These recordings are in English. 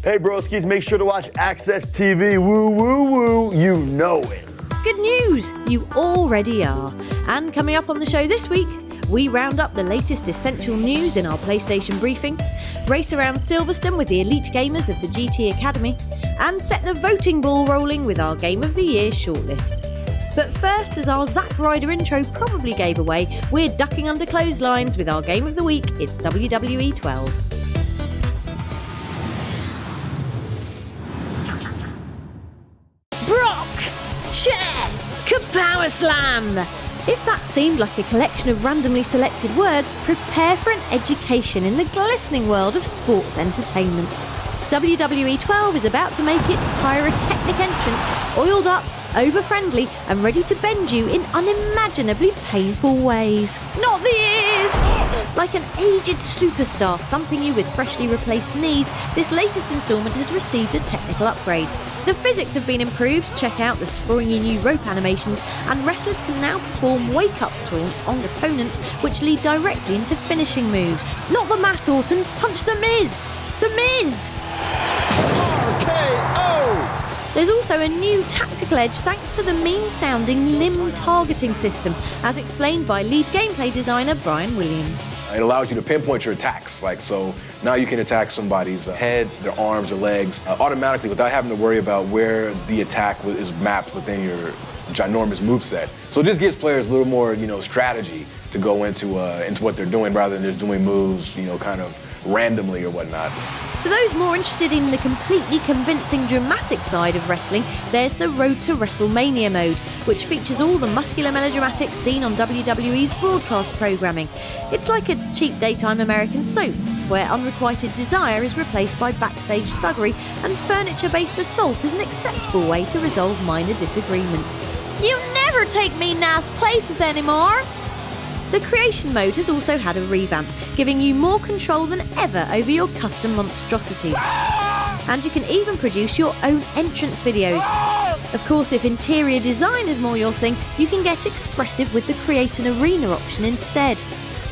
Hey broskies, make sure to watch Access TV. Woo, woo, woo, you know it. Good news, you already are. And coming up on the show this week, we round up the latest essential news in our PlayStation briefing, race around Silverstone with the elite gamers of the GT Academy, and set the voting ball rolling with our Game of the Year shortlist. But first, as our Zack Ryder intro probably gave away, we're ducking under clotheslines with our Game of the Week. It's WWE 12. Brock! Chair! Kapower Slam! If that seemed like a collection of randomly selected words, prepare for an education in the glistening world of sports entertainment. WWE 12 is about to make its pyrotechnic entrance, oiled up, over-friendly and ready to bend you in unimaginably painful ways. Not the ears! Like an aged superstar thumping you with freshly replaced knees, this latest instalment has received a technical upgrade. The physics have been improved, check out the springy new rope animations, and wrestlers can now perform wake-up taunts on opponents which lead directly into finishing moves. Not the Matt Orton, punch the Miz! The Miz! RKO! There's also a new tactical edge thanks to the mean-sounding limb targeting system, as explained by lead gameplay designer Brian Williams. It allows you to pinpoint your attacks, so now you can attack somebody's head, their arms, or legs automatically without having to worry about where the attack is mapped within your ginormous moveset. So it just gives players a little more, strategy to go into what they're doing rather than just doing moves, kind of randomly or whatnot. For those more interested in the completely convincing dramatic side of wrestling, there's the Road to WrestleMania mode, which features all the muscular melodramatics seen on WWE's broadcast programming. It's like a cheap daytime American soap, where unrequited desire is replaced by backstage thuggery and furniture-based assault is an acceptable way to resolve minor disagreements. You never take me nice places anymore! The creation mode has also had a revamp, giving you more control than ever over your custom monstrosities. And you can even produce your own entrance videos. Of course, if interior design is more your thing, you can get expressive with the Create an Arena option instead.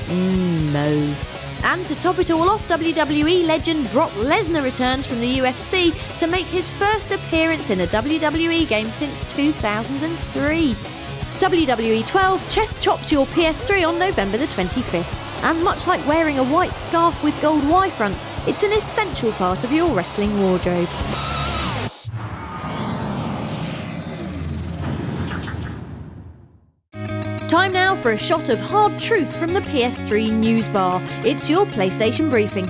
Mauve. And to top it all off, WWE legend Brock Lesnar returns from the UFC to make his first appearance in a WWE game since 2003. WWE 12 chest chops your PS3 on November the 25th, and much like wearing a white scarf with gold Y fronts, it's an essential part of your wrestling wardrobe. Time now for a shot of hard truth from the PS3 news bar. It's your PlayStation briefing.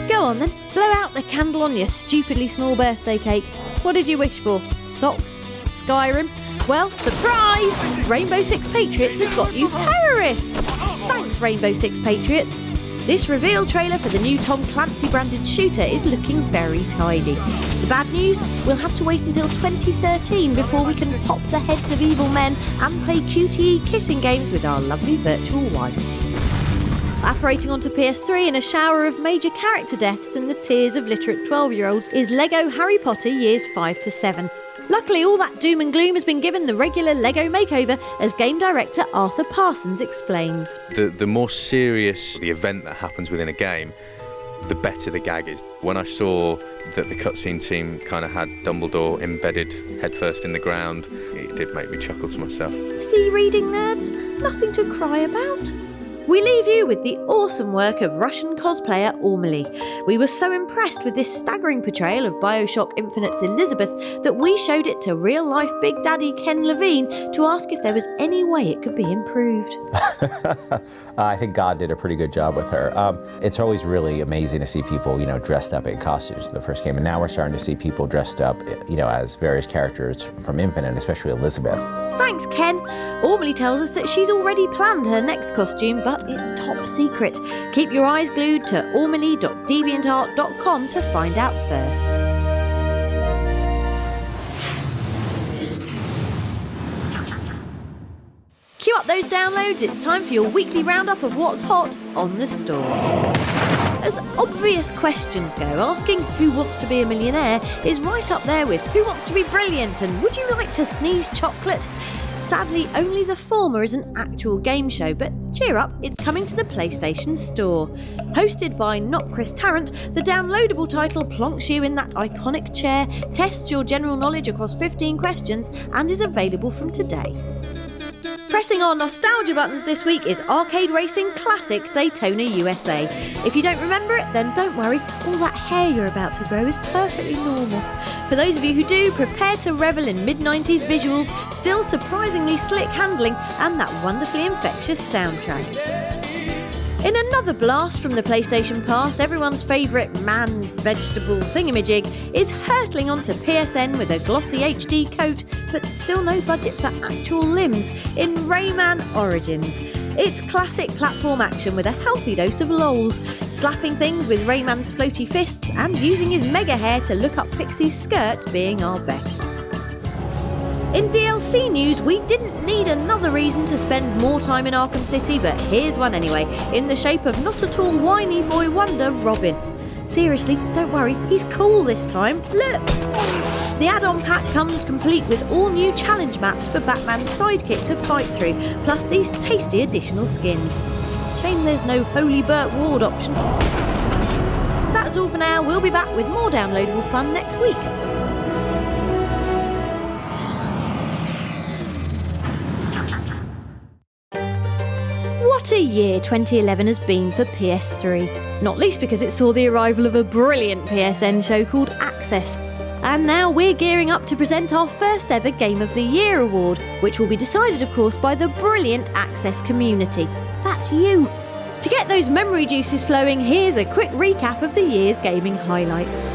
Go on then, blow out the candle on your stupidly small birthday cake. What did you wish for? Socks? Skyrim? Well, surprise! Rainbow Six Patriots has got you terrorists! Thanks, Rainbow Six Patriots. This reveal trailer for the new Tom Clancy branded shooter is looking very tidy. The bad news? We'll have to wait until 2013 before we can pop the heads of evil men and play QTE kissing games with our lovely virtual wife. Apparating onto PS3 in a shower of major character deaths and the tears of literate 12-year-olds is LEGO Harry Potter Years 5 to 7. Luckily, all that doom and gloom has been given the regular LEGO makeover, as game director Arthur Parsons explains. The more serious the event that happens within a game, the better the gag is. When I saw that the cutscene team kind of had Dumbledore embedded headfirst in the ground, it did make me chuckle to myself. See, reading nerds, nothing to cry about. We leave you with the awesome work of Russian cosplayer Ormely. We were so impressed with this staggering portrayal of Bioshock Infinite's Elizabeth that we showed it to real-life Big Daddy Ken Levine to ask if there was any way it could be improved. I think God did a pretty good job with her. It's always really amazing to see people, dressed up in costumes in the first game, and now we're starting to see people dressed up, as various characters from Infinite, especially Elizabeth. Thanks, Ken. Ormely tells us that she's already planned her next costume, but it's top secret. Keep your eyes glued to ormely.deviantart.com to find out first. Queue up those downloads, it's time for your weekly roundup of what's hot on the store. As obvious questions go, asking who wants to be a millionaire is right up there with who wants to be brilliant and would you like to sneeze chocolate? Sadly, only the former is an actual game show, but cheer up, it's coming to the PlayStation Store. Hosted by not Chris Tarrant, the downloadable title plonks you in that iconic chair, tests your general knowledge across 15 questions, and is available from today. Pressing our nostalgia buttons this week is Arcade Racing Classic Daytona USA. If you don't remember it, then don't worry, all that hair you're about to grow is perfectly normal. For those of you who do, prepare to revel in mid-90s visuals, still surprisingly slick handling, and that wonderfully infectious soundtrack. In another blast from the PlayStation past, everyone's favourite man-vegetable thingamajig is hurtling onto PSN with a glossy HD coat, but still no budget for actual limbs, in Rayman Origins. It's classic platform action with a healthy dose of lols, slapping things with Rayman's floaty fists and using his mega hair to look up Pixie's skirts being our best. In DLC news, we didn't need another reason to spend more time in Arkham City, but here's one anyway, in the shape of not at all whiny boy wonder Robin. Seriously, don't worry, he's cool this time. Look! The add-on pack comes complete with all new challenge maps for Batman's sidekick to fight through, plus these tasty additional skins. Shame there's no Holy Burt Ward option. That's all for now, we'll be back with more downloadable fun next week. What a year 2011 has been for PS3. Not least because it saw the arrival of a brilliant PSN show called Access. And now we're gearing up to present our first ever Game of the Year award, which will be decided, of course, by the brilliant Access community. That's you. To get those memory juices flowing, here's a quick recap of the year's gaming highlights.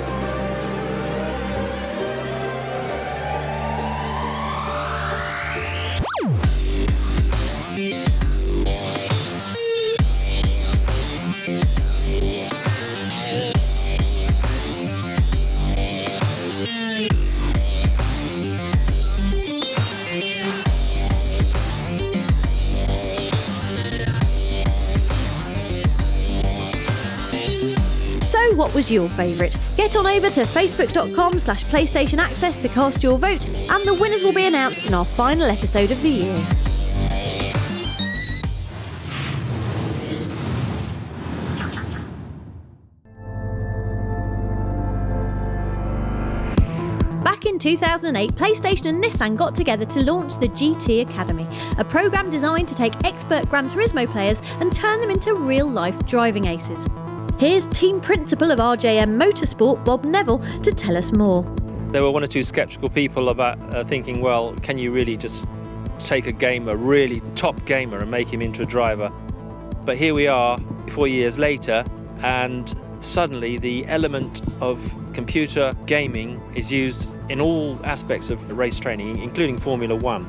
So what was your favourite? Get on over to facebook.com/PlayStation Access to cast your vote, and the winners will be announced in our final episode of the year. Back in 2008, PlayStation and Nissan got together to launch the GT Academy, a programme designed to take expert Gran Turismo players and turn them into real-life driving aces. Here's team principal of RJM Motorsport, Bob Neville, to tell us more. There were one or two sceptical people about thinking, well, can you really just take a gamer, really top gamer, and make him into a driver? But here we are, 4 years later, and suddenly the element of computer gaming is used in all aspects of race training, including Formula One.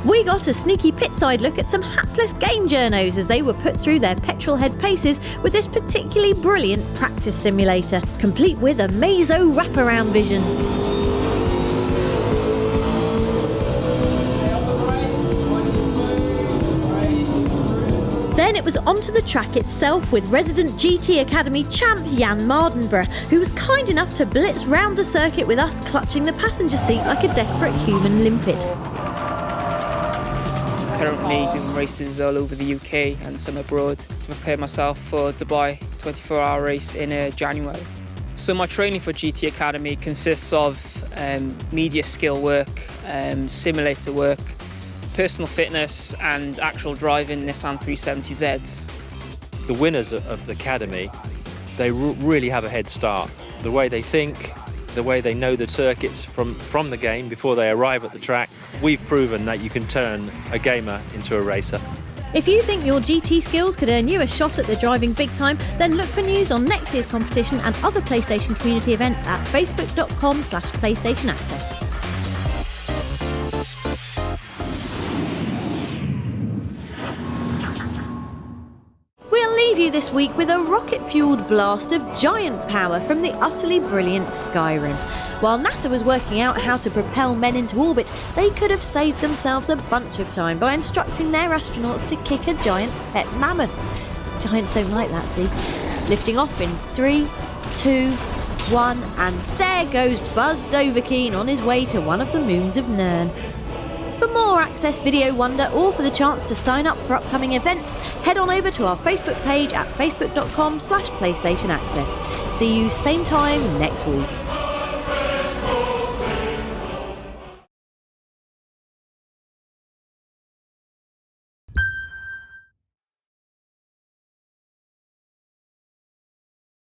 We got a sneaky pit-side look at some hapless game journos as they were put through their petrol-head paces with this particularly brilliant practice simulator, complete with a Mazo wraparound vision. Then it was onto the track itself with resident GT Academy champ Jan Mardenborough, who was kind enough to blitz round the circuit with us clutching the passenger seat like a desperate human limpet. Currently doing races all over the UK and some abroad to prepare myself for Dubai 24-hour race in January. So my training for GT Academy consists of media skill work, simulator work, personal fitness and actual driving Nissan 370Zs. The winners of the Academy, they really have a head start. The way they think, the way they know the circuits from the game before they arrive at the track. We've proven that you can turn a gamer into a racer. If you think your GT skills could earn you a shot at the driving big time, then look for news on next year's competition and other PlayStation community events at facebook.com/PlayStation Access. You this week with a rocket-fueled blast of giant power from the utterly brilliant Skyrim. While NASA was working out how to propel men into orbit, they could have saved themselves a bunch of time by instructing their astronauts to kick a giant's pet mammoth. Giants don't like that, see? Lifting off in 3, 2, 1, and there goes Buzz Dovahkiin on his way to one of the moons of Nern. For more Access Video Wonder or for the chance to sign up for upcoming events, head on over to our Facebook page at facebook.com/PlayStation Access. See you same time next week.